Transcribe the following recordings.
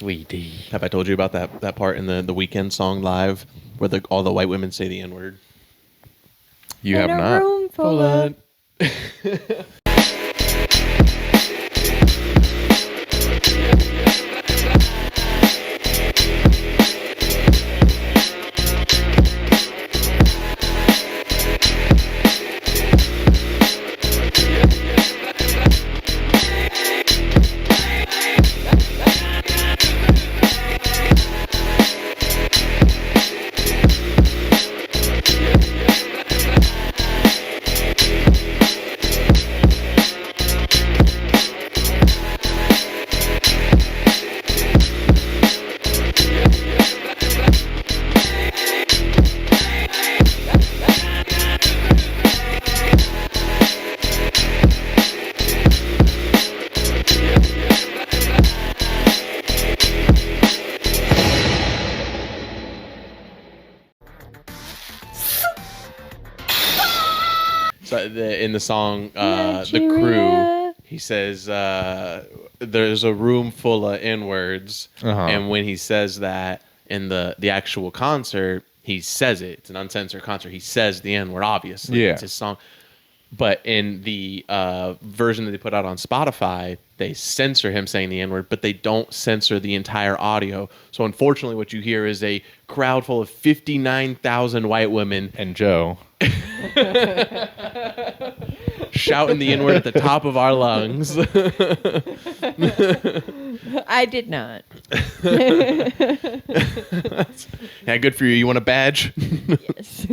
Sweetie. Have I told you about that part in the Weeknd song Live where all the white women say the N-word? You have not. Room full of... So in the song, The Crew, he says, there's a room full of N-words. And when he says that in the actual concert, he says it. It's an uncensored concert. He says the N-word, obviously. Yeah. It's his song. But in the version that they put out on Spotify, they censor him saying the N-word, but they don't censor the entire audio. So unfortunately, what you hear is a crowd full of 59,000 white women. And Joe. Shouting the N-word at the top of our lungs. I did not. Yeah, good for you. You want a badge? Yes.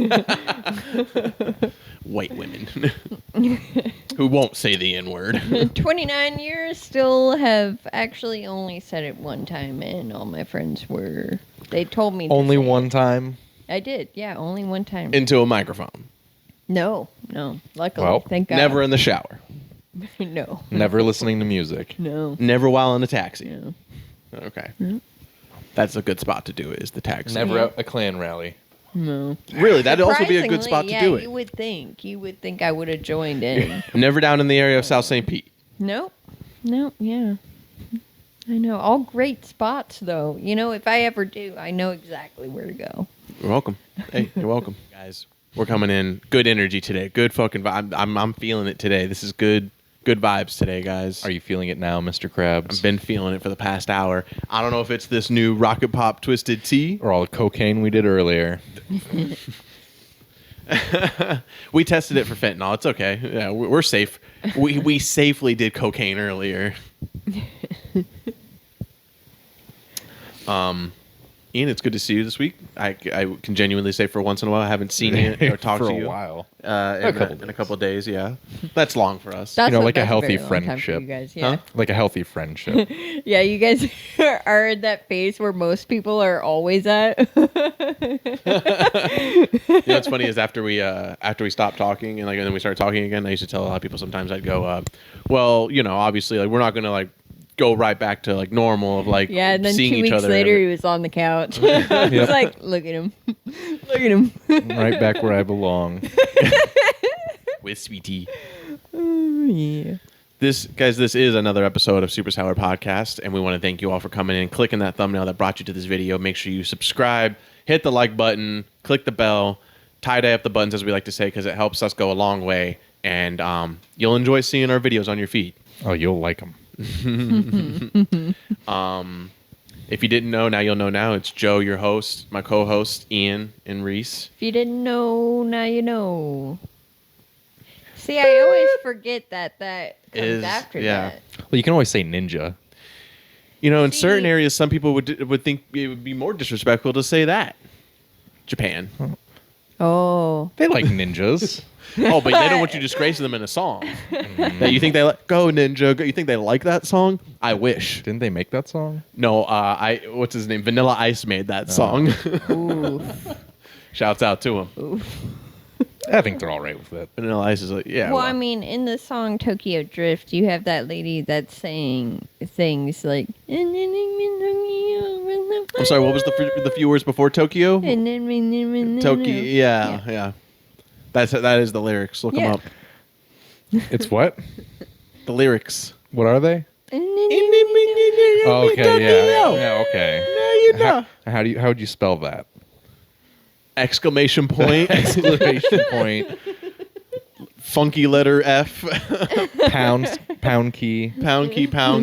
White women who won't say the N-word. 29 years, still have actually only said it one time, and all my friends they told me Only to say one it. time? I did, yeah, only one time. Into a microphone. No. Luckily, Well, thank God. Never in the shower. No. Never listening to music. No. Never while in a taxi. No. Okay. No. That's a good spot to do it, is the taxi. Never at a Klan rally. No. Really, that'd also be a good spot to do it. You would think I would have joined in. Never down in the area of South St. Pete. Nope, yeah. I know. All great spots, though. You know, if I ever do, I know exactly where to go. You're welcome. Hey, you're welcome. Guys, we're coming in. Good energy today. Good fucking vibe. I'm feeling it today. This is good vibes today, guys. Are you feeling it now, Mr. Krabs? I've been feeling it for the past hour. I don't know if it's this new Rocket Pop Twisted Tea. Or all the cocaine we did earlier. We tested it for fentanyl. It's okay. Yeah, we're safe. We safely did cocaine earlier. Ian, it's good to see you this week. I can genuinely say for once in a while I haven't seen you or talked for to you a while. in a couple of days. Yeah, that's long for us. That's like a that's healthy very long time for friendship. you guys, yeah. Huh? Like a healthy friendship. Yeah, you guys are in that phase where most people are always at. You know what's funny is after we stopped talking and then we started talking again, I used to tell a lot of people sometimes I'd go, well, you know, obviously like we're not gonna go right back to normal of Yeah, and then seeing 2 each weeks other. later, he was on the couch. It's like, look at him. Look at him. Right back where I belong. With Sweetie. Oh, yeah. This is another episode of SuperSour Podcast, and we want to thank you all for coming in, clicking that thumbnail that brought you to this video. Make sure you subscribe, hit the like button, click the bell, tie-dye up the buttons, as we like to say, because it helps us go a long way, and you'll enjoy seeing our videos on your feed. Oh, you'll like them. If you didn't know, now you'll know now. It's Joe, your host, my co-host, Ian, and Reese. If you didn't know, now you know. See, I always forget that comes after that. Well, you can always say ninja. You know, in certain areas, some people would think it would be more disrespectful to say that. Japan. Oh. They like ninjas. Oh, but they don't want you disgracing them in a song. That you think they go ninja? You think they like that song? I wish. Didn't they make that song? No, what's his name? Vanilla Ice made that song. Oof. Shouts out to him. Oof. I think they're all right with it. Vanilla Ice is yeah. Well, I mean, in the song Tokyo Drift, you have that lady that's saying things like... I'm sorry, what was the few words before Tokyo? Tokyo, yeah. That is the lyrics. Look them up. It's what? The lyrics. What are they? Okay, yeah, okay. Now you know. How would you spell that? Exclamation point. Exclamation point. Funky letter F. Pound key. Pound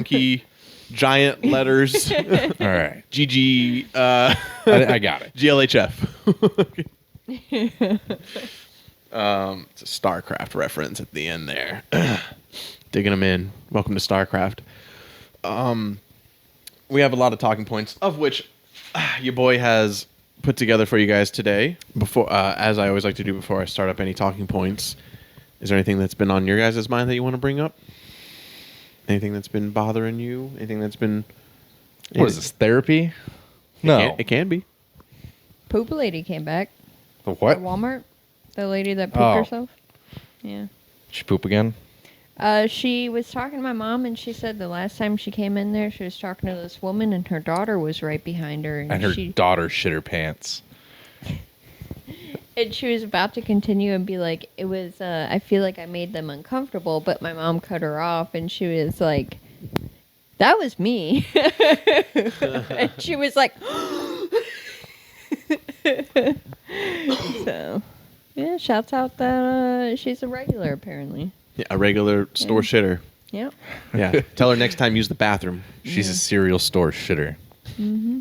key. Giant letters. All right. GG. I got it. GLHF. It's a StarCraft reference at the end there. Digging them in. Welcome to StarCraft. We have a lot of talking points, of which your boy has put together for you guys today. Before, as I always like to do before I start up any talking points, is there anything that's been on your guys' mind that you want to bring up? Anything that's been bothering you? Anything that's been... What is this, therapy? No. It can be. Poop lady came back. The what? At Walmart. The lady that pooped herself. Yeah. She poop again? She was talking to my mom, and she said the last time she came in there, she was talking to this woman, and her daughter was right behind her. And her daughter shit her pants. And she was about to continue and be like, it was, I feel like I made them uncomfortable, but my mom cut her off, and she was like, that was me. And she was like, so, yeah, shouts out that she's a regular, apparently. Yeah, a regular store shitter. Yep. Yeah. Tell her next time use the bathroom. She's a cereal store shitter. Mm-hmm.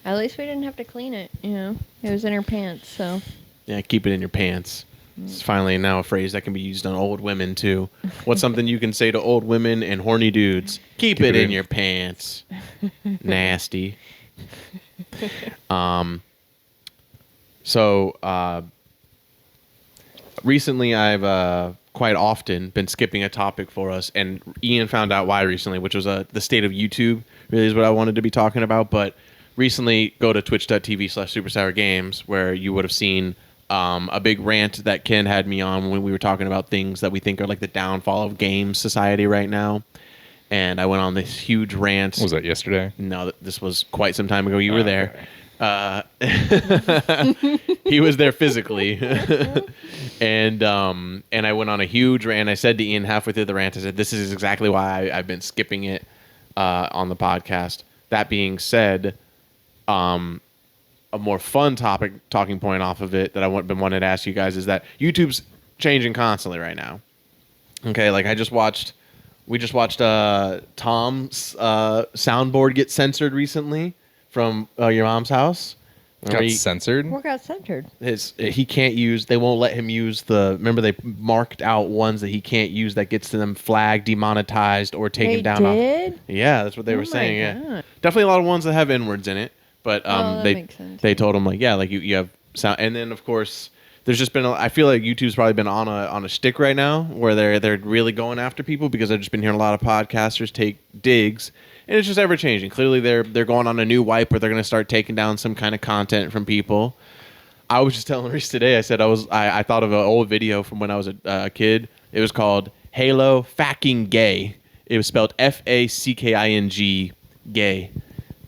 At least we didn't have to clean it, you know. It was in her pants, so. Yeah, keep it in your pants. It's finally now a phrase that can be used on old women, too. What's something you can say to old women and horny dudes? Keep it in your pants. Nasty. Recently I've quite often been skipping a topic for us, and Ian found out why recently, which was the state of YouTube, really is what I wanted to be talking about. But recently, go to twitch.tv/SuperSour Games, where you would have seen a big rant that Ken had me on when we were talking about things that we think are like the downfall of game society right now. And I went on this huge rant. Was that yesterday? No, this was quite some time ago. You were there. Okay. He was there physically. And I went on a huge rant. I said to Ian halfway through the rant, I said, this is exactly why I've been skipping it on the podcast. That being said, a more fun talking point off of it that I've been wanting to ask you guys is that YouTube's changing constantly right now. Okay, like we just watched Tom's soundboard get censored recently from your mom's house. Got censored? What got censored? He can't use, they won't let him use remember they marked out ones that he can't use that gets to them flagged, demonetized, or taken down did? off. Yeah, that's what they were saying. God. Yeah. Definitely a lot of ones that have N-words in it. But that makes sense. they told him, like, yeah, like you have sound. And then, of course, there's just been, I feel like YouTube's probably been on a shtick right now where they're really going after people because I've just been hearing a lot of podcasters take digs. And it's just ever changing. Clearly, they're going on a new wipe where they're going to start taking down some kind of content from people. I was just telling Reese today. I said I thought of an old video from when I was a kid. It was called Halo Fucking Gay. It was spelled FACKING gay,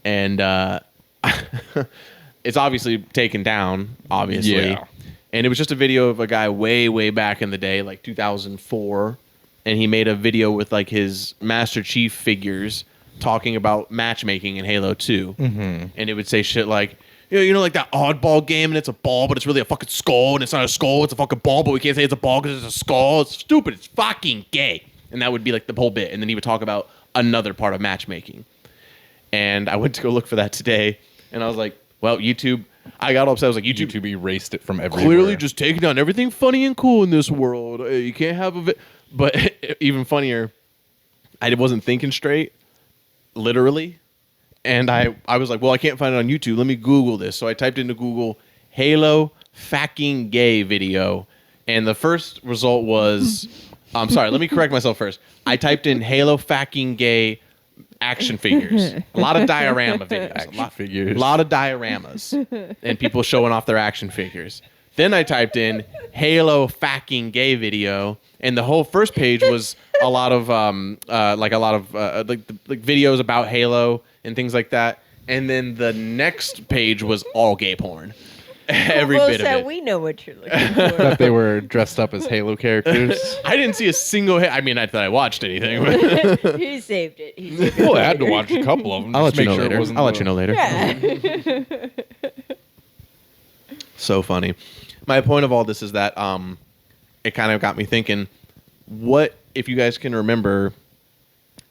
and it's obviously taken down. Obviously, yeah. And it was just a video of a guy way back in the day, like 2004, and he made a video with like his Master Chief figures, talking about matchmaking in Halo 2. Mm-hmm. And it would say shit like, you know, like that oddball game and it's a ball, but it's really a fucking skull, and it's not a skull, it's a fucking ball, but we can't say it's a ball because it's a skull. It's stupid. It's fucking gay. And that would be like the whole bit. And then he would talk about another part of matchmaking. And I went to go look for that today, and I was like, well, YouTube, I got upset. I was like, YouTube erased it from everywhere. Clearly just taking down everything funny and cool in this world. You can't have But even funnier, I wasn't thinking straight. Literally. And I was like, well, I can't find it on YouTube. Let me Google this. So I typed into Google Halo fucking gay video. And the first result was, I'm sorry, let me correct myself first. I typed in Halo fucking gay action figures. A lot of diorama videos. A lot of dioramas. And people showing off their action figures. Then I typed in Halo fucking gay video, and the whole first page was a lot of videos about Halo and things like that. And then the next page was all gay porn. every Well, bit of so it. we know what you're looking for. That they were dressed up as Halo characters. I didn't see a single. I mean, not that I watched anything. But He saved it. He saved it. Well, I had to watch a couple of them. I'll let just you make know sure it later. wasn't I'll let the- you know later. Yeah. So funny. My point of all this is that it kind of got me thinking, what if you guys can remember,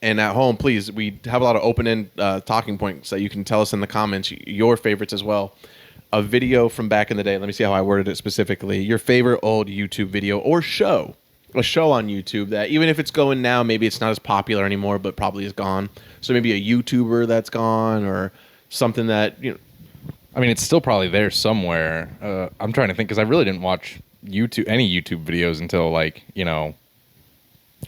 and at home, please, we have a lot of open-end talking points that you can tell us in the comments, your favorites as well. A video from back in the day, let me see how I worded it specifically, your favorite old YouTube video or show. A show on YouTube that even if it's going now, maybe it's not as popular anymore, but probably is gone. So maybe a YouTuber that's gone or something that, you know. I mean, it's still probably there somewhere. I'm trying to think because I really didn't watch any YouTube videos until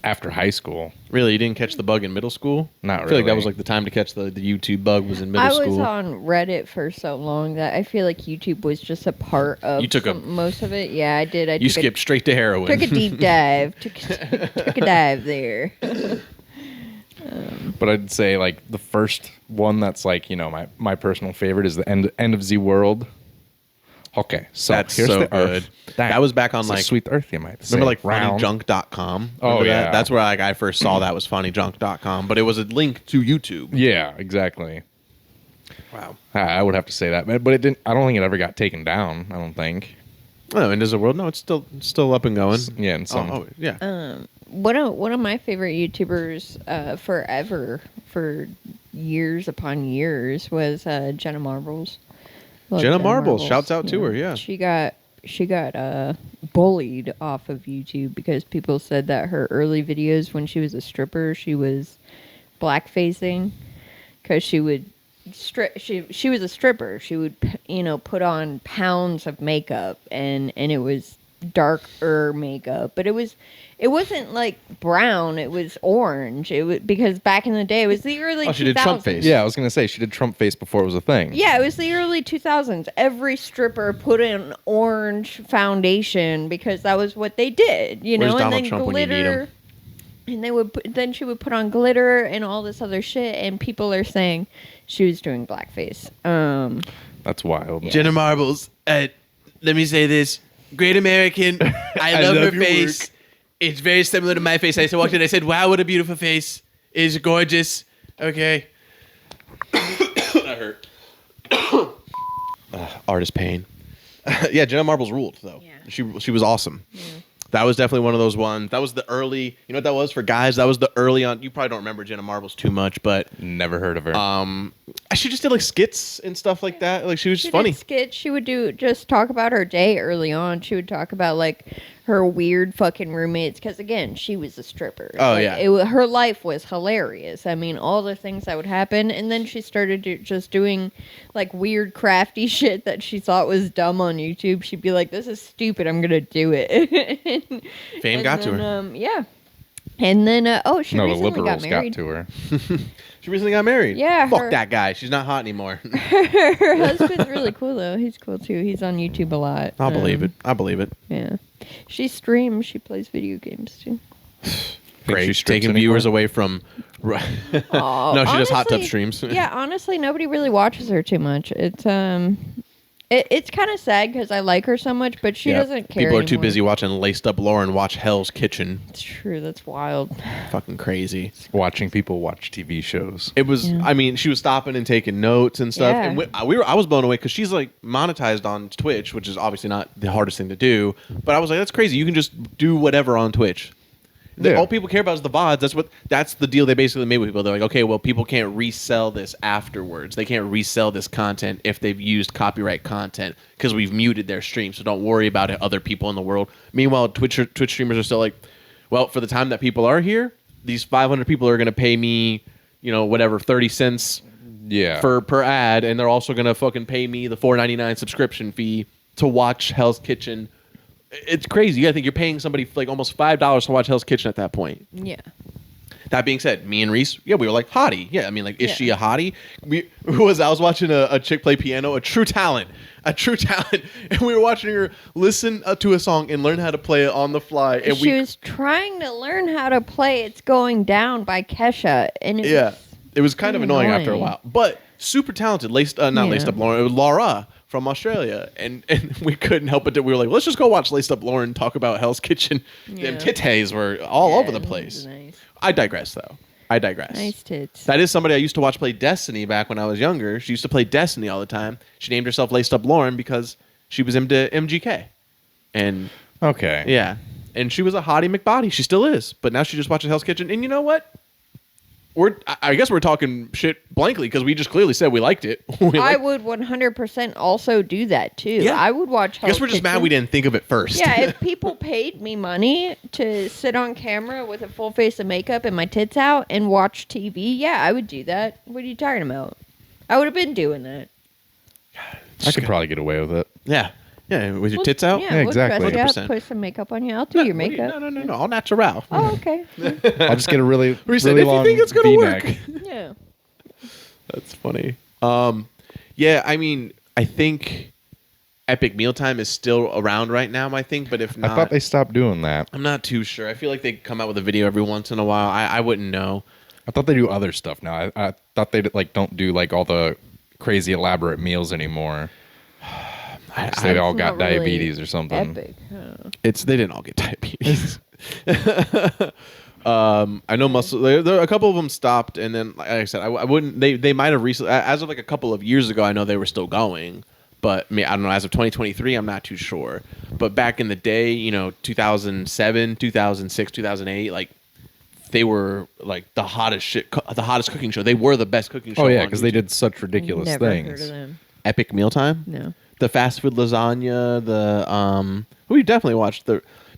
after high school. Really, you didn't catch the bug in middle school? Not I feel like that really. was like the time to catch the YouTube bug was in middle I school. was on Reddit for so long that I feel like YouTube was just a part of You took most of it. Yeah, I did. You skipped straight to heroin. Took a deep dive. Took a dive there. But I'd say like the first one that's like my personal favorite is the end of the world. Okay, so That's here's so the good. Earth. That was back on It's a like sweet Earth, you might say. remember like round. funnyjunk.com? Oh, Remember yeah. that? That's where I first saw that was funnyjunk.com, but it was a link to YouTube. Yeah, exactly. Wow. I would have to say that, but it didn't. I don't think it ever got taken down. I don't think. Oh, and does the world? No, it's still up and going. Yeah, and some. Oh, yeah. One of my favorite YouTubers forever, for years upon years, was Jenna Marbles. Love Jenna Marbles. Shouts out to her, yeah. She got bullied off of YouTube because people said that her early videos when she was a stripper, she was blackfacing because she would she was a stripper. She would put on pounds of makeup and it was darker makeup, but it wasn't like brown, it was orange. It was because back in the day it was the early 2000s. She did Trump face. Yeah, I was gonna say she did Trump face before it was a thing. Yeah, it was the early 2000s. Every stripper put in orange foundation because that was what they did, Where's and Donald then Trump when you need glitter. him? And then she would put on glitter and all this other shit, and people are saying she was doing blackface. That's wild. Yeah. Jenna Marbles. Let me say this. Great American. I love her your face. work. It's very similar to my face. I walked in. I said, "Wow, what a beautiful face! It's gorgeous." Okay. That hurt. Artist pain. Yeah, Jenna Marbles ruled though. Yeah. She was awesome. Yeah. That was definitely one of those ones. That was the early. You know what that was for guys? That was the early on. You probably don't remember Jenna Marbles too much, but Never heard of her. she just did like skits and stuff like that. Like she was just She funny. did skits. She would just talk about her day early on. She would talk about like her weird fucking roommates because again, she was a stripper. Oh, Like, yeah. her life was hilarious. I mean, all the things that would happen, and then she started just doing like weird crafty shit that she thought was dumb on YouTube. She'd be like, "This is stupid. I'm gonna do it." Fame got to her. Yeah. And then she no, the recently liberals got got married. to her. She recently got married. Yeah, Fuck her- that guy. She's not hot anymore. Her husband's really cool though. He's cool too. He's on YouTube a lot. I'll believe it. I believe it. Yeah. She streams. She plays video games too. Great. she strips Taking anymore? viewers away from. Oh, No, she does hot tub honestly- streams. Yeah, honestly, nobody really watches her too much. It's kind of sad because I like her so much, but she Yeah, doesn't care. People are too anymore. busy watching Laced Up Lauren watch Hell's Kitchen. It's true. That's wild. Fucking crazy. Watching people watch TV shows. It was. Yeah. I mean, she was stopping and taking notes and stuff. Yeah. And I was blown away because she's like monetized on Twitch, which is obviously not the hardest thing to do. But I was like, that's crazy. You can just do whatever on Twitch. Yeah. All people care about is the VODs. That's the deal they basically made with people. They're like, okay, well, people can't resell this afterwards. They can't resell this content if they've used copyright content because we've muted their stream. So don't worry about it, other people in the world. Meanwhile, Twitch streamers are still like, well, for the time that people are here, these 500 people are going to pay me, whatever, 30 cents Yeah. per ad, and they're also going to fucking pay me the $4.99 subscription fee to watch Hell's Kitchen. It's crazy. You gotta think you're paying somebody like almost $5 to watch Hell's Kitchen at that point. Yeah. That being said, me and Reese, we were like hottie. Yeah, I mean, like, is Yeah. she a hottie? I was watching a chick play piano, a true talent, and we were watching her listen to a song and learn how to play it on the fly. And She was trying to learn how to play "It's Going Down" by Kesha, and it yeah, was It was kind of annoying after a while, but super talented. Laced up Lauren. It was Laura from Australia, and we couldn't help it. We were like, let's just go watch Laced Up Lauren talk about Hell's Kitchen. Yeah. Them titties were all over the place. Nice. I digress, though. Nice tits. That is somebody I used to watch play Destiny back when I was younger. She used to play Destiny all the time. She named herself Laced Up Lauren because she was into MGK. And okay. Yeah. And she was a hottie McBody. She still is. But now she just watches Hell's Kitchen. And you know what? I guess we're talking shit blankly because we just clearly said we liked it. I would 100% also do that too. Yeah. I would watch Hell's I guess we're just mad we didn't think of it first. Yeah, if people paid me money to sit on camera with a full face of makeup and my tits out and watch TV, yeah, I would do that. What are you talking about? I would have been doing that. I could probably get away with it. Yeah. Yeah, with your tits out? Yeah, exactly. Dress you up, put some makeup on you. I'll do your makeup. No. All natural. Oh, okay. I'll just get a really Reese, really if long you think it's going to work. Yeah. That's funny. Yeah, I mean, I think Epic Mealtime is still around right now, I think, but if not... I thought they stopped doing that. I'm not too sure. I feel like they come out with a video every once in a while. I wouldn't know. I thought they do other stuff now. I thought they don't do like all the crazy elaborate meals anymore. They all got diabetes or something. Epic, huh? They didn't all get diabetes. I know there a couple of them stopped, and then like I said, I wouldn't. They might have recently, as of like a couple of years ago. I know they were still going, but I don't know. As of 2023, I'm not too sure. But back in the day, 2007, 2006, 2008, like they were like the hottest cooking show. They were the best cooking show. Oh yeah, because they did such ridiculous Never things. Heard of them. Epic Mealtime? No. The fast food lasagna, you definitely watched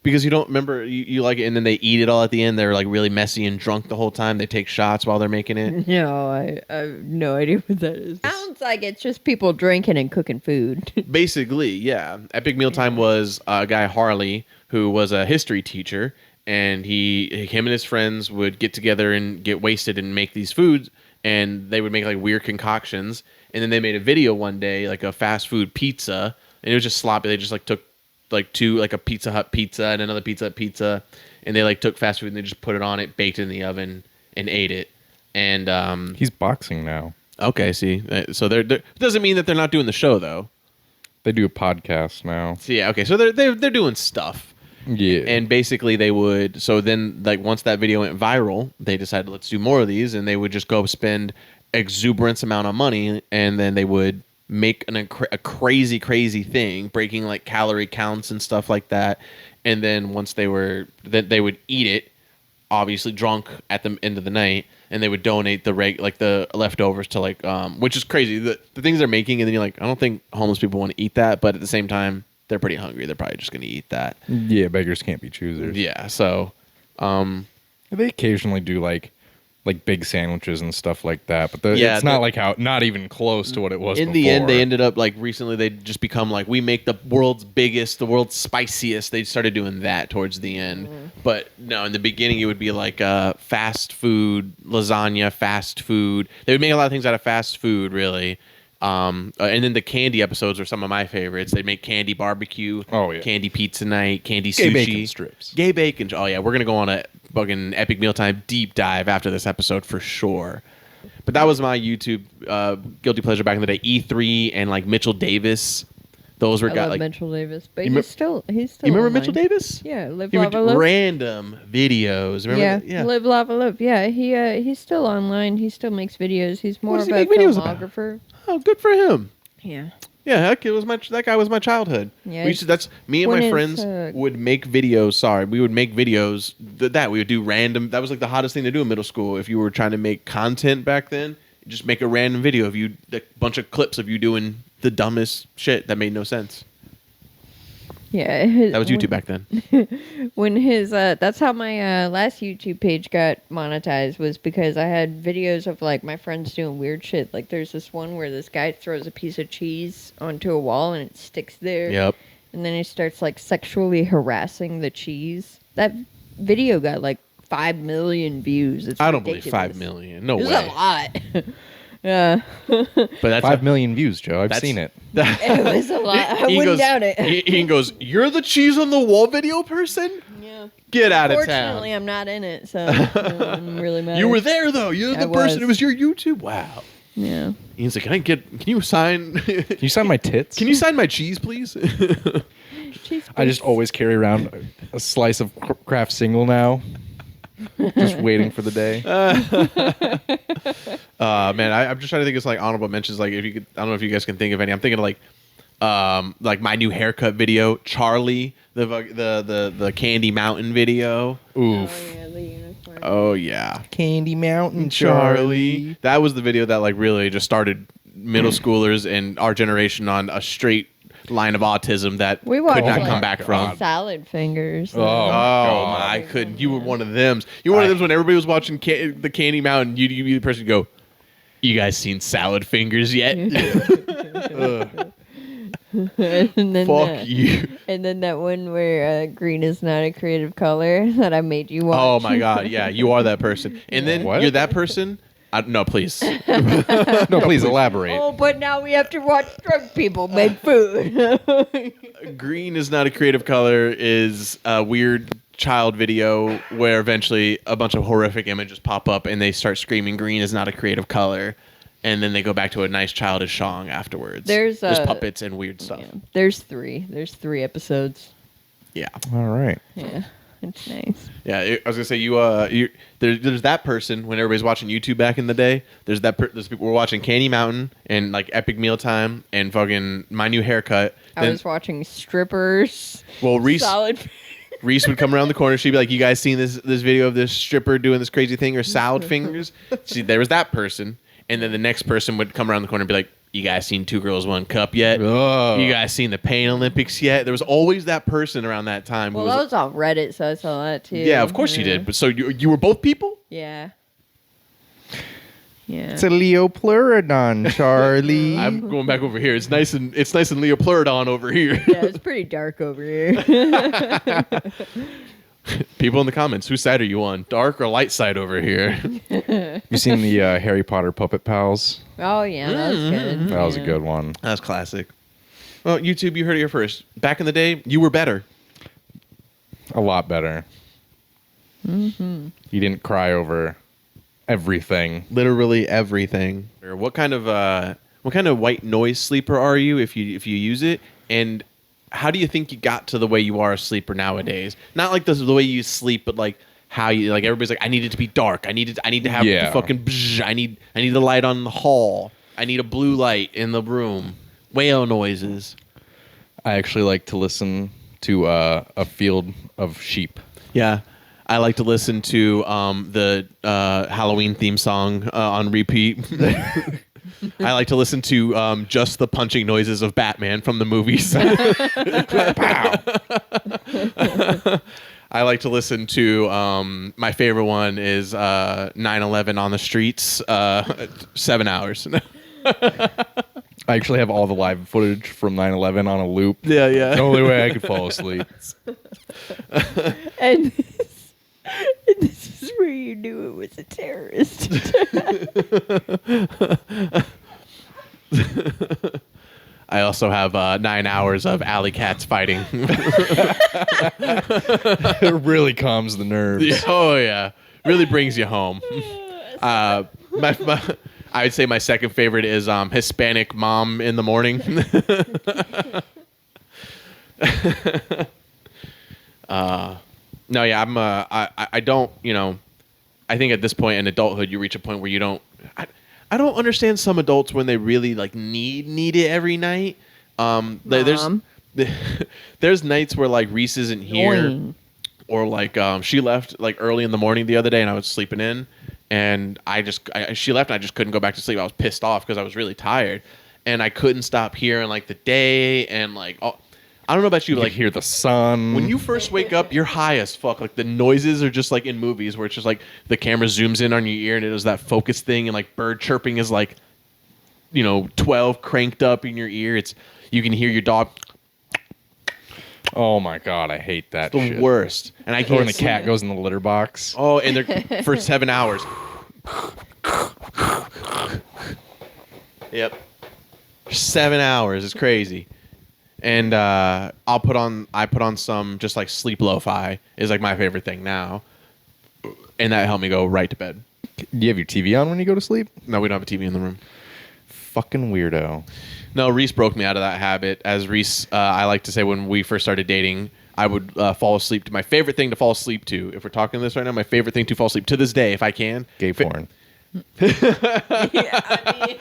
because you don't remember you like it, and then they eat it all at the end. They're like really messy and drunk the whole time. They take shots while they're making it. No, I have no idea what that is. Sounds like it's just people drinking and cooking food. Basically, yeah. Epic Mealtime was a guy, Harley, who was a history teacher, and him and his friends would get together and get wasted and make these foods, and they would make like weird concoctions. And then they made a video one day, like a fast food pizza, and it was just sloppy. They just like took like a Pizza Hut pizza and another Pizza Hut pizza, and they like took fast food and they just put it on it, baked it in the oven, and ate it. And he's boxing now. Okay, see, so they're doesn't mean that they're not doing the show though. They do a podcast now. So yeah, okay, so they're doing stuff. Yeah, and basically they would. So then, like once that video went viral, they decided let's do more of these, and they would just go spend exuberance amount of money, and then they would make a crazy thing, breaking like calorie counts and stuff like that. And then once they would eat it, obviously drunk at the end of the night, and they would donate the leftovers to which is crazy, the things they're making. And then you're like, I don't think homeless people want to eat that, but at the same time they're pretty hungry. They're probably just going to eat that. Yeah, beggars can't be choosers. Yeah, so they occasionally do like big sandwiches and stuff like that, but it's not even close to what it was in before. The end. They ended up recently they just become we make the world's biggest, the world's spiciest. They started doing that towards the end. But no, in the beginning it would be fast food lasagna, fast food. They would make a lot of things out of fast food, really. And then the candy episodes were some of my favorites. They'd make candy barbecue, candy pizza night, candy sushi, gay bacon strips, gay bacon. Oh yeah, we're gonna go on a fucking Epic Mealtime deep dive after this episode for sure. But that was my YouTube guilty pleasure back in the day. E3 and Mitchell Davis. Those were Mitchell Davis, but he's still. You remember online. Mitchell Davis? Yeah, Live he Lava Live. Random videos. Remember yeah, Live Lava Live. Yeah, he's still online. He still makes videos. He's more of a filmographer. Oh, good for him. Yeah. Yeah, that guy was my childhood. Yeah, me and my friends would make videos. We would make videos that we would do random. That was the hottest thing to do in middle school. If you were trying to make content back then, just make a random video of you, a bunch of clips of you doing the dumbest shit that made no sense. Yeah, that was YouTube back then. When that's how my last YouTube page got monetized, was because I had videos of my friends doing weird shit. There's this one where this guy throws a piece of cheese onto a wall and it sticks there. Yep. And then he starts sexually harassing the cheese. That video got 5 million views. It's I don't ridiculous. believe 5 million. No way. It's a lot. Yeah. But that's 5 million views, Joe. I've seen it. It was a lot. I wouldn't doubt it. Ian goes, "You're the cheese on the wall video person?" Yeah. Yeah. Get out of town. Fortunately, I'm not in it, so I'm really mad. You were there though. You're the person. It was your YouTube. Wow. Yeah. Ian's like, can you sign? Can you sign my tits? Can you sign my cheese, please? I just always carry around a slice of Kraft Single now. Just waiting for the day. Man, I'm just trying to think of like honorable mentions. Like, if you could, I don't know if you guys can think of any. I'm thinking of like my new haircut video, Charlie, the Candy Mountain video. Oof. Oh, yeah, the unicorn. Oh yeah, Candy Mountain Charlie. That was the video that like really just started middle schoolers and our generation on a straight line of autism that We could watched, not like, come back from. Salad fingers. Oh, Oh, God. I couldn't. You were one of them. You were one of them when everybody was watching the Candy Mountain. You'd be the person to go, "You guys seen salad fingers yet?" And then Fuck you. And then that one where green is not a creative color that I made you watch. Oh my God. Yeah, you are that person. And then What? you're that person. No, please. No, please elaborate. Oh, but now we have to watch drunk people make food. Green is not a creative color is a weird child video where eventually a bunch of horrific images pop up and they start screaming green is not a creative color. And then they go back to a nice childish song afterwards. There's puppets and weird stuff. Yeah. There's three episodes. Yeah. All right. Yeah. It's nice. Yeah, I was gonna say there's that person when everybody's watching YouTube back in the day. There's there's people who were watching Candy Mountain and like Epic Mealtime and fucking My New Haircut. I was watching strippers. Well, Reese Solid. Reese would come around the corner. She'd be like, "You guys seen this video of this stripper doing this crazy thing or salad fingers?" There was that person, and then the next person would come around the corner and be like, "You guys seen Two Girls One Cup yet? Oh. You guys seen the Pain Olympics yet?" There was always that person around that time. Well, that was on Reddit, so I saw that too. Yeah, of course you did. But so you were both people? Yeah. Yeah. It's a Leopleurodon, Charlie. I'm going back over here. It's nice and Leopleurodon over here. Yeah, it's pretty dark over here. People in the comments, whose side are you on? Dark or light side over here? You seen the Harry Potter Puppet Pals? Oh yeah, that was good. That was a Yeah. good one. That's classic. Well, YouTube, you heard it here first. Back in the day, you were better. A lot better. Mm-hmm. You didn't cry over everything. Literally everything. What kind of white noise sleeper are you if you use it? And how do you think you got to the way you are a sleeper nowadays? Not like the way you sleep, but like how you like. Everybody's like, I need it to be dark. I need to have the fucking. Bzz. I need the light on the hall. I need a blue light in the room. Whale noises. I actually like to listen to a field of sheep. Yeah. I like to listen to the Halloween theme song on repeat. I like to listen to just the punching noises of Batman from the movies. I like to listen to my favorite one is 9/11 on the streets, 7 hours. I actually have all the live footage from 9/11 on a loop. Yeah. The only way I could fall asleep. And this is where you knew it was a terrorist. I also have 9 hours of alley cats fighting. It really calms the nerves. Oh yeah, really brings you home. I would say my second favorite is Hispanic Mom in the Morning. No, yeah, I don't, I think at this point in adulthood, you reach a point where you don't, I don't understand some adults when they really like need it every night. There's nights where like Reese isn't here. Annoying. Or like she left like early in the morning the other day and I was sleeping in and she left and I just couldn't go back to sleep. I was pissed off because I was really tired and I couldn't stop hearing like the day and like I don't know about you, but Like like hear the sun. when you first wake up, you're high as fuck. Like the noises are just like in movies where it's just like the camera zooms in on your ear and it does that focus thing and like bird chirping is like 12 cranked up in your ear. You can hear your dog. Oh my god, I hate that. The shit. worst. And I Or can't when the cat goes in the litter box. Oh, and they're for 7 hours. Yep. 7 hours. It's crazy. And I put on some just like sleep lo-fi is like my favorite thing now, and that helped me go right to bed. Do you have your TV on when you go to sleep? No, we don't have a TV in the room. Fucking weirdo. No, Reese broke me out of that habit. As Reese, I like to say, when we first started dating, I would fall asleep to my favorite thing to fall asleep to. If we're talking this right now, my favorite thing to fall asleep to this day, if I can, Gay porn. Yeah, I mean,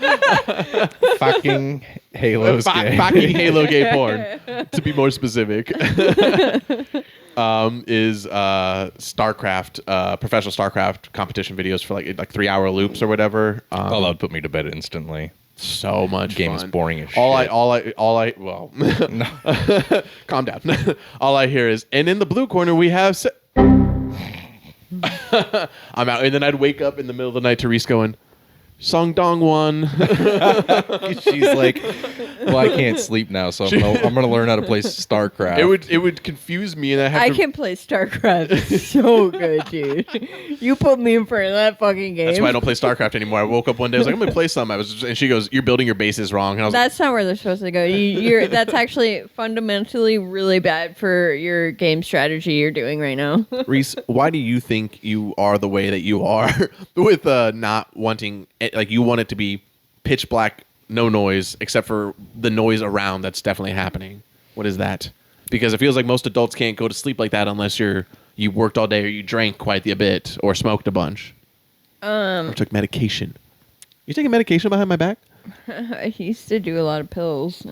Fucking Halo's gay. Fucking Halo gay porn, to be more specific. Is StarCraft, professional StarCraft competition videos for like 3-hour loops or whatever. That would put me to bed instantly. So much Game fun. is boring as shit. Well, calm down. All I hear is, and in the blue corner we have. I'm out, and then I'd wake up in the middle of the night to Reese going, Song Dong won. She's like, well, I can't sleep now, so I'm gonna learn how to play StarCraft. It would confuse me, and I can play StarCraft so good, dude. You put me in front of that fucking game. That's why I don't play StarCraft anymore. I woke up one day, I was like, I'm gonna play some. And she goes, "You're building your bases wrong." And I was That's not where they're supposed to go. That's actually fundamentally really bad for your game strategy you're doing right now. Reese, why do you think you are the way that you are with not wanting, like, you want it to be pitch black, no noise, except for the noise around that's definitely happening? What is that? Because it feels like most adults can't go to sleep like that unless you worked all day or you drank quite a bit or smoked a bunch. Or took medication. You taking medication behind my back? I used to do a lot of pills.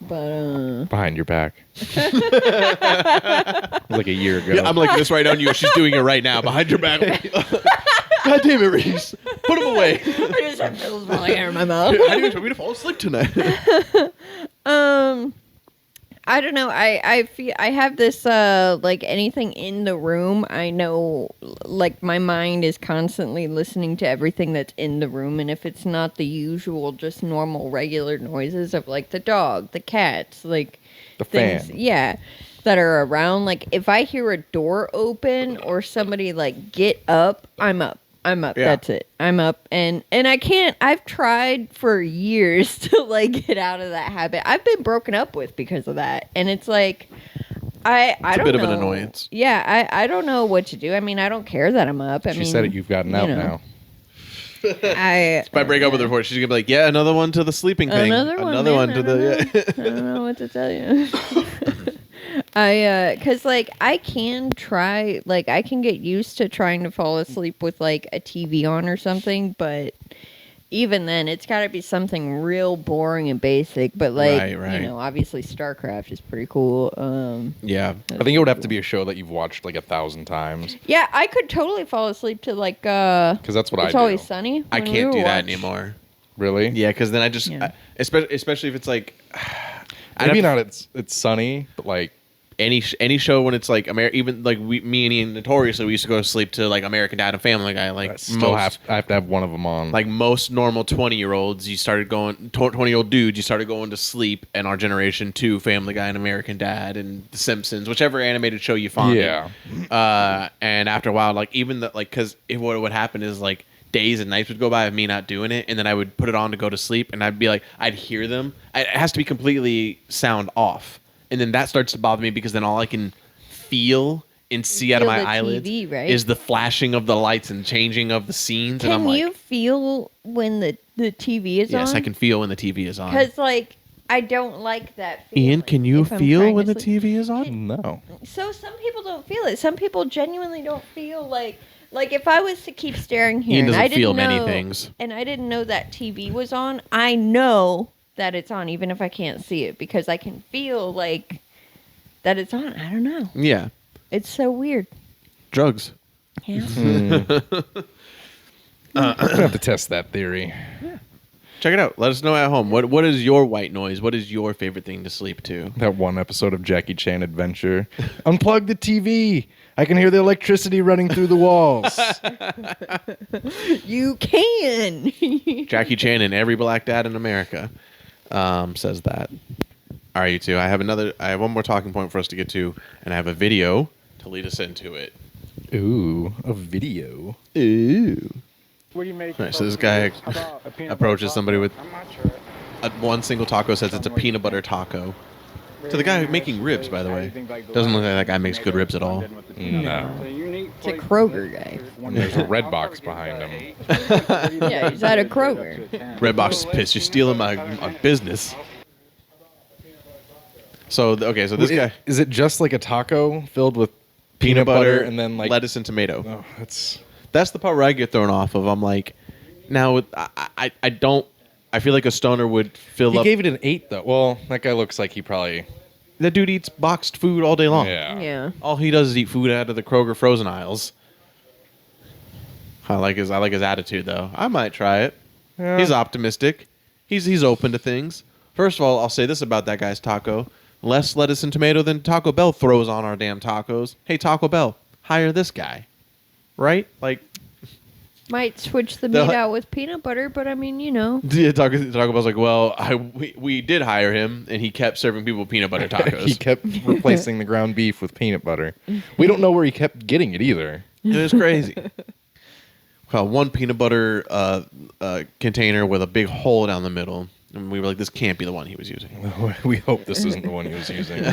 But behind your back. It was like a year ago. Yeah, I'm like this right on you. She's doing it right now behind your back. God damn it, Reese. Put them away. I just have pills falling out of my mouth. How do you want me to fall asleep tonight? I don't know. I feel I have this like anything in the room. I know, like, my mind is constantly listening to everything that's in the room, and if it's not the usual, just normal, regular noises of like the dog, the cats, like The things, fan. yeah, that are around. Like if I hear a door open or somebody like get up, I'm up. I'm up. Yeah. That's it. I'm up, and I can't. I've tried for years to like get out of that habit. I've been broken up with because of that, and it's like I don't know. It's a bit of an annoyance. Yeah, I don't know what to do. I mean, I don't care that I'm up. She said it. You've gotten out now. If I break up with her, she's gonna be like, "Yeah, another one to the sleeping thing. Another one to the." I don't know what to tell you. Cause like I can try, like I can get used to trying to fall asleep with like a TV on or something, but even then it's got to be something real boring and basic. But like, right. you know, obviously StarCraft is pretty cool. Yeah, I think it would have to be a show that you've watched like 1,000 times. Yeah, I could totally fall asleep to like because that's what It's I do. Always Sunny. I when we can't were do that watch- anymore. Really? Yeah, because then I just, Yeah. especially if it's like, Maybe not. It's sunny, but like any show when it's like even like me and Ian notoriously we used to go to sleep to like American Dad and Family Guy. Like I have to have one of them on. like most normal 20-year-olds, you started going 20-year-old dudes, you started going to sleep in our generation to Family Guy and American Dad and The Simpsons, whichever animated show you find. Yeah. And after a while, like even the like because what would happen is like days and nights would go by of me not doing it, and then I would put it on to go to sleep, and I'd be like, I'd hear them. It has to be completely sound off. And then that starts to bother me because then all I can feel and see out of Feel my the eyelids TV, right? is the flashing of the lights and changing of the scenes. and I'm Can like, you feel when the TV is on? yes, I can feel when the TV is on. Because like I don't like that feeling. Ian, can you if I'm feel trying when to the sleep. TV is on? No. So some people don't feel it. Some people genuinely don't feel like if I was to keep staring here Ian and doesn't I didn't feel know, many things. and I didn't know that TV was on, I know that it's on even if I can't see it because I can feel like that it's on. I don't know. Yeah, It's so weird. drugs. Yeah. I'm gonna have to test that theory. Check it out. Let us know at home. What is your white noise? What is your favorite thing to sleep to? That one episode of Jackie Chan Adventure. Unplug the TV. I can hear the electricity running through the walls. You can. Jackie Chan and every black dad in America says that. All right, you two. I have one more talking point for us to get to, and I have a video to lead us into it. Ooh, a video. Ooh. What do you make? All right, so this guy approaches somebody with I'm not sure. one single taco says it's a peanut butter taco. To the guy making ribs, by the way. Doesn't look like that guy makes good ribs at all. No. It's a Kroger guy. There's a red box behind him. Yeah, he's at a Kroger. Redbox is pissed. You're stealing my business. So, okay, so this guy... Is it just like a taco filled with Peanut butter and then like... lettuce and tomato. Oh, That's the part where I get thrown off of. I'm like, now, I don't... I feel like a stoner would fill He up... gave it an 8, though. Well, that guy looks like he probably... That dude eats boxed food all day long. Yeah. All he does is eat food out of the Kroger frozen aisles. I like his attitude, though. I might try it. Yeah. He's optimistic. He's open to things. First of all, I'll say this about that guy's taco. Less lettuce and tomato than Taco Bell throws on our damn tacos. Hey, Taco Bell, hire this guy. Right? Like... Might switch the meat out with peanut butter, but I mean, you know. Yeah, Taco Bell's like, well, we did hire him, and he kept serving people peanut butter tacos. He kept replacing the ground beef with peanut butter. We don't know where he kept getting it either. It was crazy. Well, one peanut butter container with a big hole down the middle, and we were like, this can't be the one he was using. We hope this isn't the one he was using.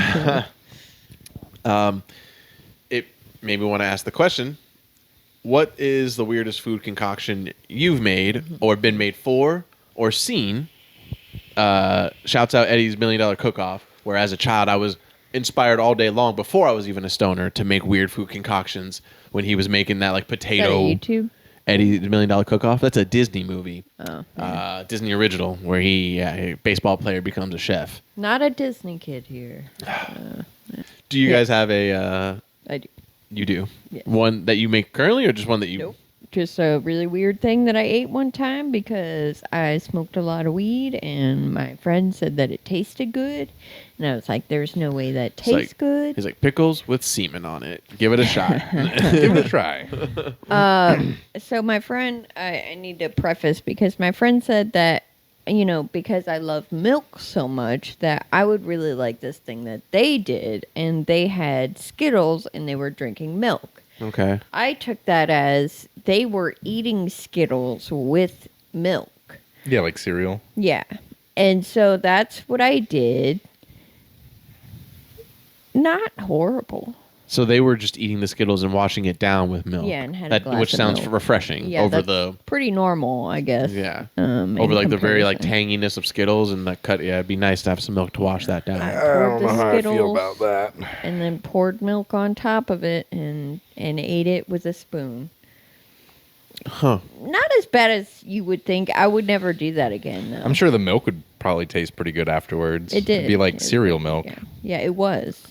It made me want to ask the question, what is the weirdest food concoction you've made or been made for or seen? Shouts out Eddie's $1 Million Cook-Off, where as a child I was inspired all day long before I was even a stoner to make weird food concoctions when he was making that like potato. Is that YouTube? Eddie's $1 Million Cook-Off. That's a Disney movie. Oh. Yeah. Disney original where a baseball player becomes a chef. Not a Disney kid here. Do you guys have a... I do. You do? Yeah. One that you make currently or just one that you... Nope. Just a really weird thing that I ate one time because I smoked a lot of weed and my friend said that it tasted good. And I was like, there's no way that tastes good. He's like, pickles with semen on it. Give it a shot. Give it a try. So my friend, I need to preface because my friend said that, you know, because I love milk so much that I would really like this thing that they did. And they had Skittles and they were drinking milk. Okay. I took that as they were eating Skittles with milk. Yeah, like cereal. Yeah. And so that's what I did. Not horrible. So they were just eating the Skittles and washing it down with milk. Yeah, and had a glass which of sounds milk. refreshing Yeah, over that's the pretty normal, I guess. yeah in over like the very like comparison. tanginess of Skittles and that cut. Yeah, it'd be nice to have some milk to wash that down. I poured the Skittles that. and then poured milk on top of it and ate it with a spoon. Huh? Not as bad as you would think. I would never do that again, though. I'm sure the milk would probably taste pretty good afterwards. It did. It'd be like It cereal was- milk. Yeah, it was.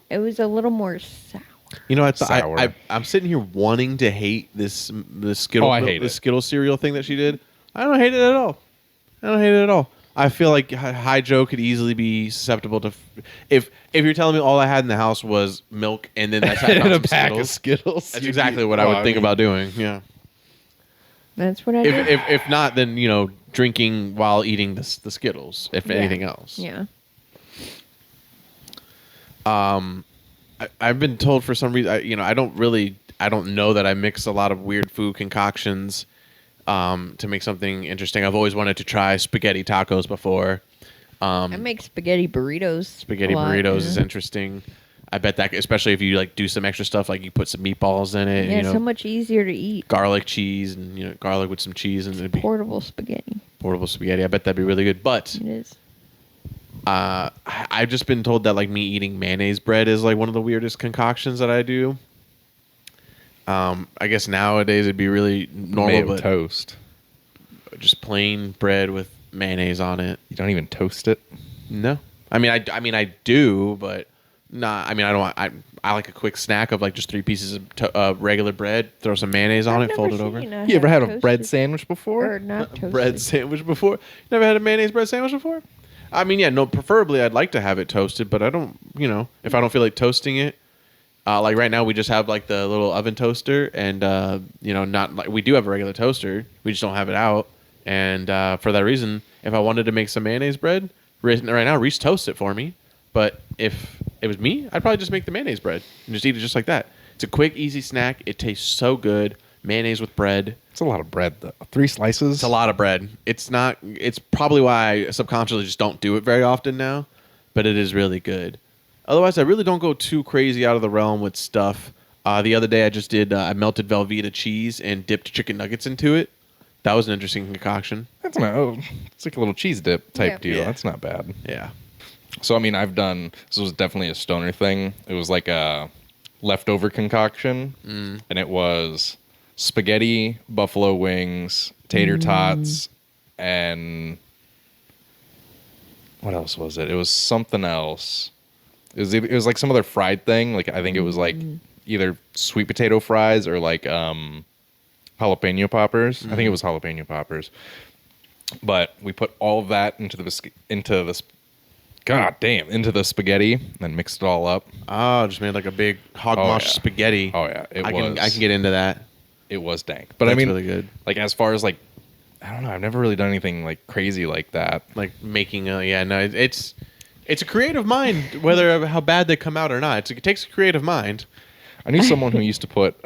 It was a little more sour. You know, Sour. I'm sitting here wanting to hate this Skittle. Oh, I hate the it. Skittle cereal thing that she did. I don't hate it at all. I don't hate it at all. I feel like Hi Joe could easily be susceptible to if you're telling me all I had in the house was milk and then that's And a some pack Skittles. of Skittles. That's exactly what I would think about doing. Yeah. That's what I did. If not, then you know, drinking while eating the Skittles. If anything else. Yeah. I've been told for some reason, I don't know that I mix a lot of weird food concoctions to make something interesting. I've always wanted to try spaghetti tacos before. I make spaghetti burritos. Spaghetti a lot, burritos yeah. is interesting. I bet that, especially if you like do some extra stuff, like you put some meatballs in it. Yeah, and, so much easier to eat. garlic cheese and garlic with some cheese and it'd be Portable spaghetti. portable spaghetti. I bet that'd be really good. But It is. I've just been told that like me eating mayonnaise bread is like one of the weirdest concoctions that I do. I guess nowadays it'd be really normal, Made but with toast. just plain bread with mayonnaise on it. You don't even toast it. No, I mean I do, but not. I mean I don't. I like a quick snack of like just 3 pieces of regular bread. Throw some mayonnaise on I've it, fold it never over. seen You ever had a toasted- bread sandwich Or before? not toasted. Bread sandwich before? Never had a mayonnaise bread sandwich before? I mean, yeah, no. Preferably, I'd like to have it toasted, but I don't. If I don't feel like toasting it, like right now, we just have like the little oven toaster, and not like we do have a regular toaster. We just don't have it out, and for that reason, if I wanted to make some mayonnaise bread, right now, Reese toasts it for me. But if it was me, I'd probably just make the mayonnaise bread and just eat it just like that. It's a quick, easy snack. It tastes so good. mayonnaise with bread. It's a lot of bread, though. 3 slices? It's a lot of bread. It's probably why I subconsciously just don't do it very often now, but it is really good. Otherwise, I really don't go too crazy out of the realm with stuff. The other day, I melted Velveeta cheese and dipped chicken nuggets into it. That was an interesting concoction. It's like a little cheese dip type deal. Yeah. That's not bad. Yeah. So, I mean, this was definitely a stoner thing. It was like a leftover concoction, and it was spaghetti, buffalo wings, tater tots, and what else was it? It was something else. It was like some other fried thing. Like, I think it was like either sweet potato fries or like jalapeno poppers. I think it was jalapeno poppers. But we put all of that into the spaghetti, and mixed it all up. Oh, just made like a big hog mosh spaghetti. Oh yeah, I can get into that. It was dank, but That's I mean, really good. Like as far as like, I don't know, I've never really done anything like crazy like that. Like making it's a creative mind, how bad they come out or not. It takes a creative mind. I knew someone who used to put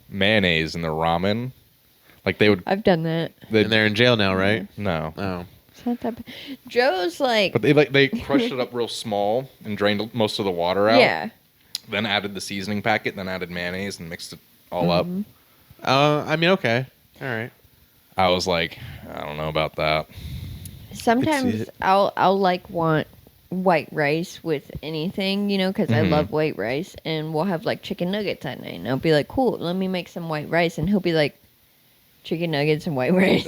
mayonnaise in their ramen. Like they would. I've done that. And they're in jail now, right? No. Oh. It's not that bad. Joe's like. But they crushed it up real small and drained most of the water out. Yeah. Then added the seasoning packet. Then added mayonnaise and mixed it all up. I mean, okay, all right. I was like, I don't know about that. Sometimes I'll like want white rice with anything, because I love white rice, and we'll have like chicken nuggets at night, and I'll be like, cool, let me make some white rice, and he'll be like, chicken nuggets and white rice.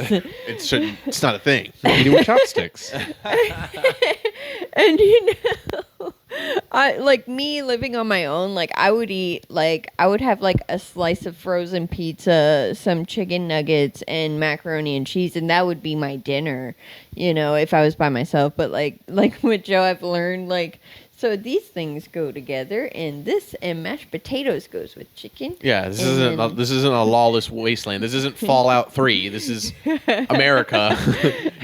It's not a thing. Eat it with chopsticks. And I like me living on my own, like I would have like a slice of frozen pizza, some chicken nuggets, and macaroni and cheese, and that would be my dinner, if I was by myself. But like with Joe, I've learned like, so these things go together, and mashed potatoes goes with chicken. Yeah, this isn't a lawless wasteland. This isn't Fallout 3. This is America.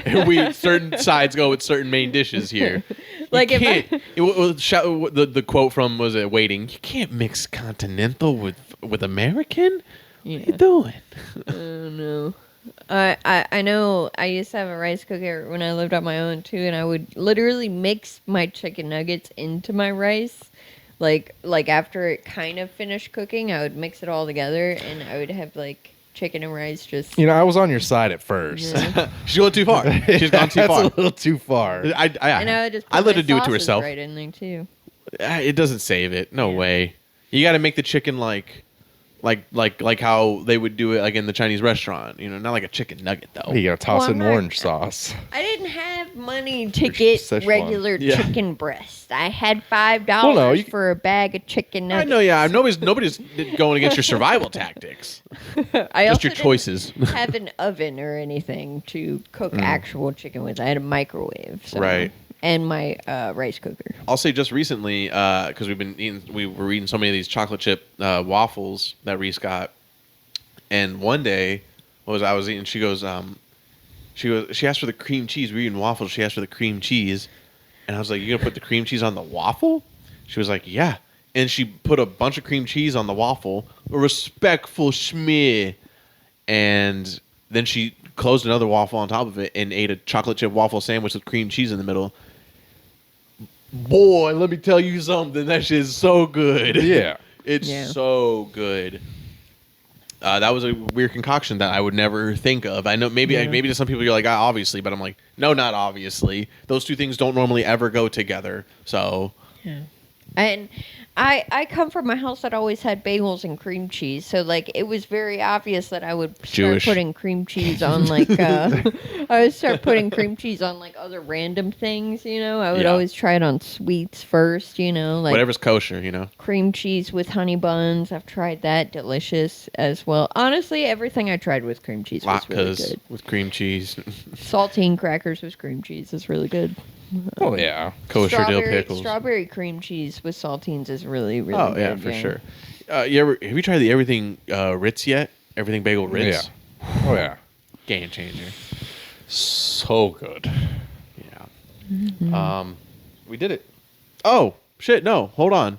And certain sides go with certain main dishes here. Like the quote from Waiting? You can't mix continental with American. Yeah. What are you doing? Oh no. I know I used to have a rice cooker when I lived on my own too, and I would literally mix my chicken nuggets into my rice. Like after it kind of finished cooking, I would mix it all together, and I would have like chicken and rice just... I was on your side at first. Yeah. She's going too far. She's gone too far. That's a little too far. I let her do it to herself. Right in there too. It doesn't save it. No way. You got to make the chicken like how they would do it like in the Chinese restaurant. Not like a chicken nugget though. You gotta toss it in orange sauce. I didn't have money to get Szechuan. regular chicken breast. I had $5 for a bag of chicken nuggets. I know, yeah. Nobody's going against your survival tactics. I Just also your choices. didn't have an oven or anything to cook actual chicken with. I had a microwave. So, Right. And my rice cooker. I'll say just recently, because we were eating so many of these chocolate chip waffles that Reese got, and one day, I was eating, she asked for the cream cheese. We were eating waffles. She asked for the cream cheese, and I was like, "You gonna put the cream cheese on the waffle?" She was like, "Yeah," and she put a bunch of cream cheese on the waffle, a respectful schmear, and then she closed another waffle on top of it and ate a chocolate chip waffle sandwich with cream cheese in the middle. Boy, let me tell you something. That shit is so good. Yeah. It's so good. That was a weird concoction that I would never think of. I know maybe to some people you're like, obviously, but I'm like, no, not obviously. Those two things don't normally ever go together. So, yeah. And I come from a house that always had bagels and cream cheese, so like it was very obvious that I would start putting cream cheese on like I would start putting cream cheese on like other random things, I would always try it on sweets first, like whatever's kosher, cream cheese with honey buns. I've tried that, delicious as well. Honestly, everything I tried with cream cheese was really good. With cream cheese. Saltine crackers with cream cheese is really good. Oh yeah, kosher dill pickles. Strawberry cream cheese with saltines is really, really good. Oh yeah, for sure. Have you tried the everything Ritz yet? Everything bagel Ritz. Yeah. Oh yeah. Game changer. So good. Yeah. Mm-hmm. We did it. Oh shit! No, hold on,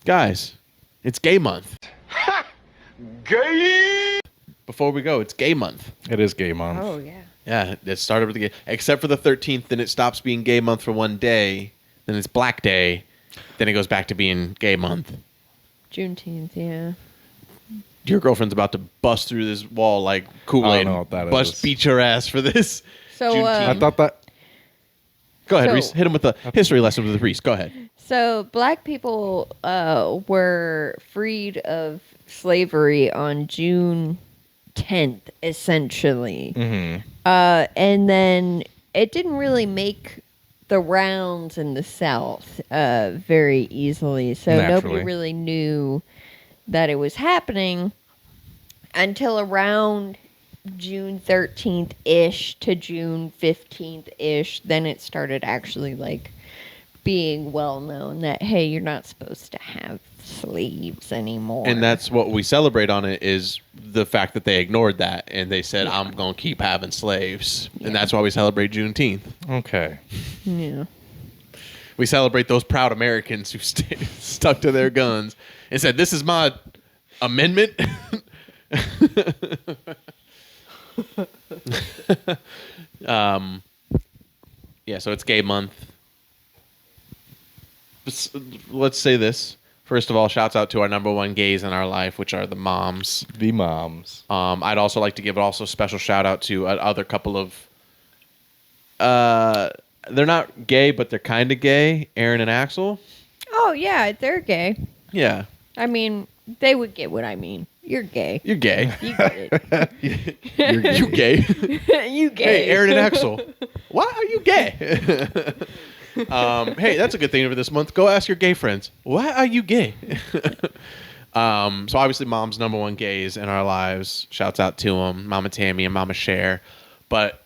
guys. It's gay month. Gay. Before we go, it's Gay Month. It is Gay Month. Oh, yeah. Yeah, it started with the gay, except for the 13th. Then it stops being Gay Month for one day. Then it's Black Day. Then it goes back to being Gay Month. Juneteenth, yeah. Your girlfriend's about to bust through this wall like Kool-Aid. I don't know what that bust, is. beat your ass for this. So, Juneteenth. I thought that. Go ahead, So- Reese. Hit him with the history lesson with Reese. Go ahead. So black people were freed of slavery on June 10th, essentially. Mm-hmm. And then it didn't really make the rounds in the South very easily. So Naturally. nobody really knew that it was happening until around June 13th-ish to June 15th-ish. Then it started actually like being well known that, hey, you're not supposed to have slaves anymore. And that's what we celebrate on it is the fact that they ignored that and they said, I'm going to keep having slaves. And that's why we celebrate Juneteenth. Okay. Yeah. We celebrate those proud Americans who stuck to their guns and said, this is my amendment. Yeah, so it's Gay Month. Let's say this. First of all, shouts out to our number one gays in our life, which are the moms. The moms. I'd also like to give also a special shout out to other couple of they're not gay, but they're kind of gay, Aaron and Axel. Oh, yeah, they're gay. Yeah. I mean, they would get what I mean. You're gay. You're gay. You get it. You gay. You gay. Hey, Aaron and Axel. Why are you gay? Hey, that's a good thing for this month. Go ask your gay friends. Why are you gay? So obviously, mom's number one gays in our lives. Shouts out to them, Mama Tammy and Mama Cher. But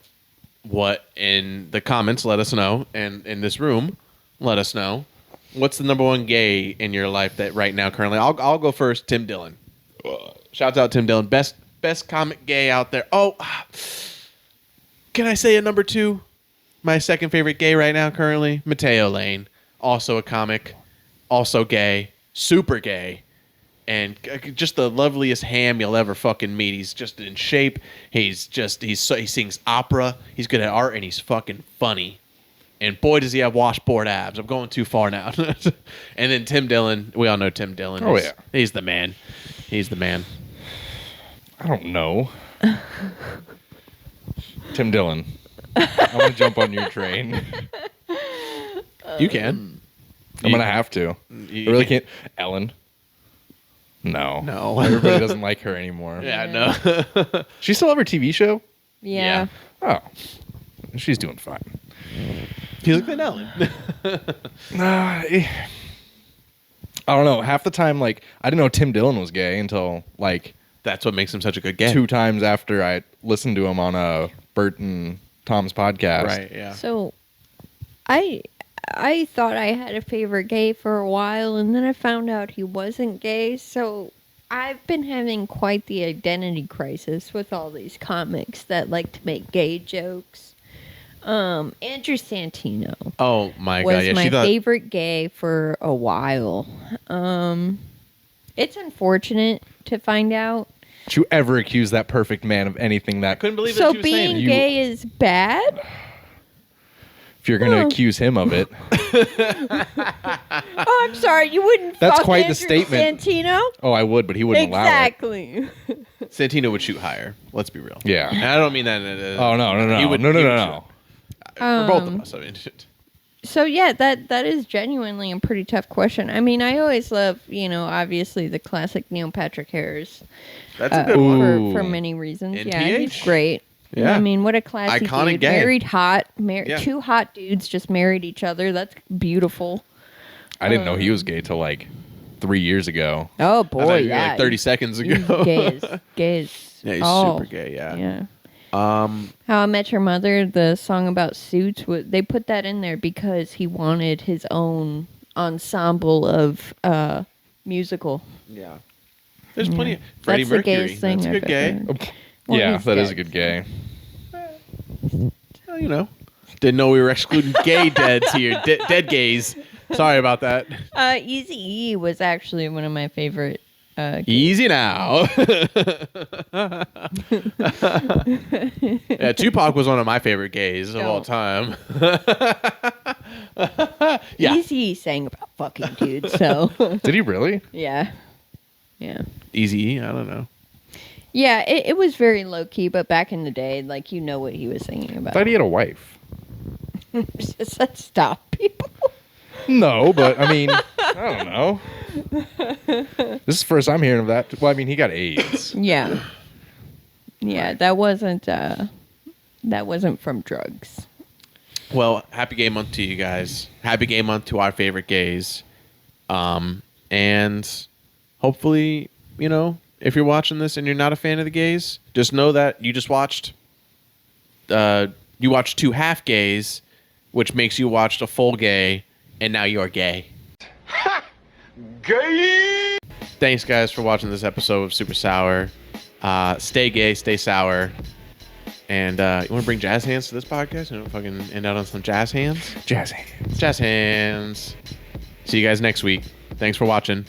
what in the comments? Let us know, and in this room, let us know. What's the number one gay in your life that right now currently? I'll go first. Tim Dillon. Shouts out Tim Dillon, best comic gay out there. Oh, can I say a number two? My second favorite gay right now currently, Mateo Lane, also a comic, also gay, super gay, and just the loveliest ham you'll ever fucking meet. He's just in shape. He sings opera. He's good at art, and he's fucking funny. And boy, does he have washboard abs. I'm going too far now. And then Tim Dillon. We all know Tim Dillon. Oh, yeah. He's the man. He's the man. I don't know. Tim Dillon. I'm going to jump on your train. You can. I'm going to have to. I really can't. Ellen. No. No. Everybody doesn't like her anymore. Yeah, no. She still have her TV show? Yeah. Oh. She's doing fine. He's like Van Ellen. I don't know. Half the time, like, I didn't know Tim Dillon was gay until, like, That's what makes him such a good gay. 2 times after I listened to him on Bert and Tom's podcast. Right, yeah. So, I thought I had a favorite gay for a while, and then I found out he wasn't gay. So I've been having quite the identity crisis with all these comics that like to make gay jokes. Andrew Santino Oh my was god, yeah. my She thought favorite gay for a while. It's unfortunate to find out. Did you ever accuse that perfect man of anything that... couldn't believe So that she was saying being it. gay is bad? If you're going to accuse him of it... Oh, I'm sorry. You wouldn't That's fuck quite the Andrew statement. Santino? Oh, I would, but he wouldn't allow it. Exactly. Santino would shoot higher. Let's be real. Yeah. And I don't mean that. Oh, no. He would- no. he would shoot. For both of us. I mean, So yeah, that is genuinely a pretty tough question. I mean, I always love, obviously the classic Neil Patrick Harris that's a good one. Ooh. for many reasons. And Yeah, he's TH. great. Yeah. I mean, what a classy Iconic dude. gay. Married hot, Yeah. 2 hot dudes just married each other. That's beautiful. I didn't know he was gay till, like, 3 years ago. Oh I boy, thought you were yeah. like 30 seconds He's ago. gay as Yeah, he's oh, super gay. Yeah. Yeah. How How I Met Your Mother, the song about Suits, they put that in there because he wanted his own ensemble of musical. Yeah. There's plenty of That's Freddie the Mercury. gayest thing That's a good I've gay. ever heard. Well, Yeah, he's that is a dead. good gay. Well, didn't know we were excluding gay deads here. Dead gays. Sorry about that. Eazy-E was actually one of my favorite Easy now. Yeah, Tupac was one of my favorite gays of all time. Yeah. Easy sang about fucking dudes, so. Did he really? Yeah. Yeah. Easy, I don't know. Yeah, it was very low key, but back in the day, like, you know what he was singing about. I thought he had a wife. Stop, people. No, but I mean, I don't know. This is the first I'm hearing of that. Well, I mean, he got AIDS. Yeah. Yeah, that wasn't from drugs. Well, happy gay month to you guys. Happy gay month to our favorite gays. And hopefully, you know, if you're watching this and you're not a fan of the gays, just know that you just watched you watched 2 half gays, which makes you watched a full gay, and now you're gay. Ha! Gay! Thanks, guys, for watching this episode of Super Sour. Stay gay, stay sour. And you want to bring jazz hands to this podcast? You know, fucking end out on some jazz hands? Jazz hands. Jazz hands. See you guys next week. Thanks for watching.